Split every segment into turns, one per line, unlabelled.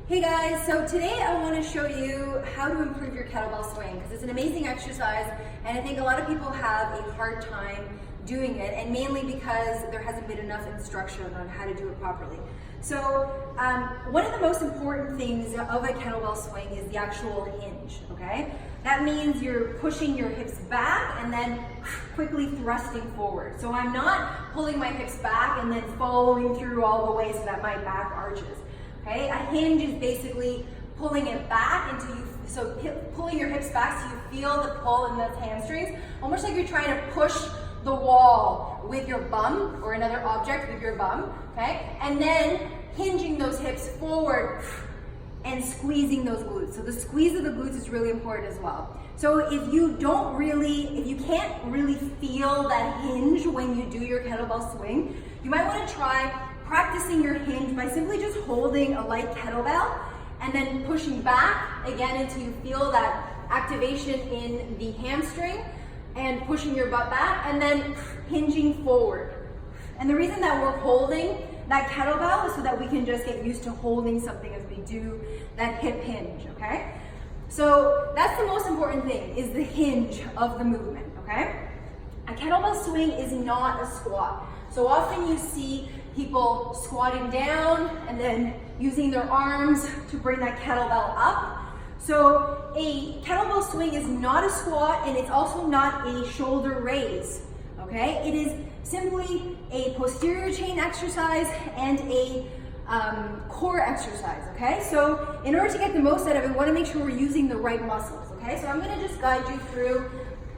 Hey guys, so today I want to show you how to improve your kettlebell swing because it's an amazing exercise and I think a lot of people have a hard time doing it, and mainly because there hasn't been enough instruction on how to do it properly. So one of the most important things of a kettlebell swing is the actual hinge, okay? That means you're pushing your hips back and then quickly thrusting forward. So I'm not pulling my hips back and then following through all the way so that my back arches. Okay, a hinge is basically pulling it back pulling your hips back so you feel the pull in those hamstrings, almost like you're trying to push the wall with your bum or another object with your bum, okay? And then hinging those hips forward and squeezing those glutes. So the squeeze of the glutes is really important as well. So if you can't really feel that hinge when you do your kettlebell swing, you might want to try practicing your hinge by simply just holding a light kettlebell and then pushing back again until you feel that activation in the hamstring and pushing your butt back and then hinging forward. And the reason that we're holding that kettlebell is so that we can just get used to holding something as we do that hip hinge, okay? So that's the most important thing, is the hinge of the movement, okay? A kettlebell swing is not a squat. So often you see people squatting down and then using their arms to bring that kettlebell up. So a kettlebell swing is not a squat, and it's also not a shoulder raise, okay? It is simply a posterior chain exercise and a core exercise, okay? So in order to get the most out of it, we want to make sure we're using the right muscles, okay? So I'm going to just guide you through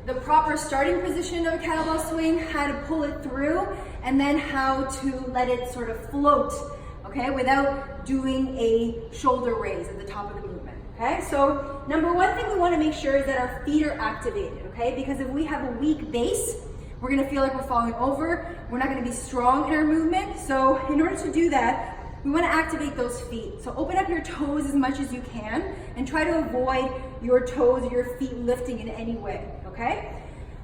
the proper starting position of a kettlebell swing, how to pull it through, and then how to let it sort of float, okay, without doing a shoulder raise at the top of the movement, okay? So number one thing we want to make sure is that our feet are activated, okay? Because if we have a weak base, we're going to feel like we're falling over. We're not going to be strong in our movement. So in order to do that, we want to activate those feet. So open up your toes as much as you can and try to avoid your toes or your feet lifting in any way, okay?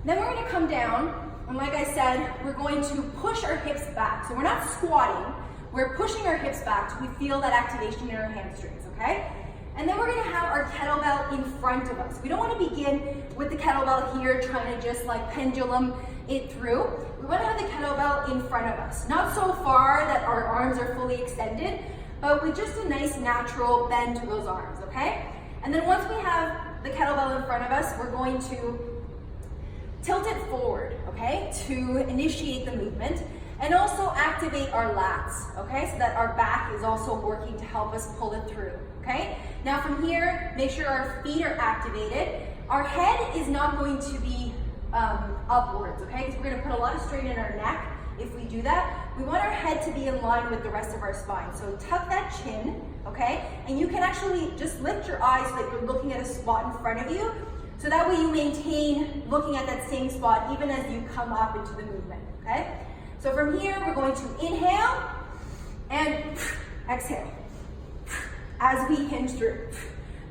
Then we're going to come down, and like I said, we're going to push our hips back. So we're not squatting, we're pushing our hips back so we feel that activation in our hamstrings, okay? And then we're going to have our kettlebell in front of us. We don't want to begin with the kettlebell here trying to just like pendulum it through. We want to have the kettlebell in front of us. Not so far that our arms are fully extended, but with just a nice natural bend to those arms, okay? And then once we have the kettlebell in front of us, we're going to tilt it forward, okay, to initiate the movement, and also activate our lats, okay, so that our back is also working to help us pull it through, okay? Now from here, make sure our feet are activated. Our head is not going to be upwards, okay, because we're going to put a lot of strain in our neck if we do that. We want our head to be in line with the rest of our spine. So tuck that chin, okay, and you can actually just lift your eyes so that you're looking at a spot in front of you, so that way you maintain looking at that same spot even as you come up into the movement, okay? So from here, we're going to inhale and exhale as we hinge through.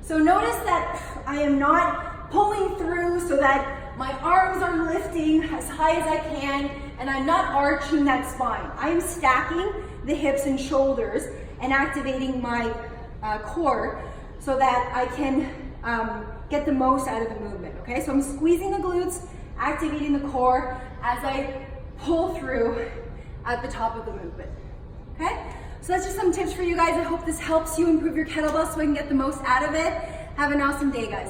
So notice that I am not pulling through so that my arms are lifting as high as I can, and I'm not arching that spine. I'm stacking the hips and shoulders and activating my core so that I can get the most out of the movement, okay? So I'm squeezing the glutes, activating the core as I pull through at the top of the movement, okay? So that's just some tips for you guys. I hope this helps you improve your kettlebell swing and get the most out of it. Have an awesome day, guys.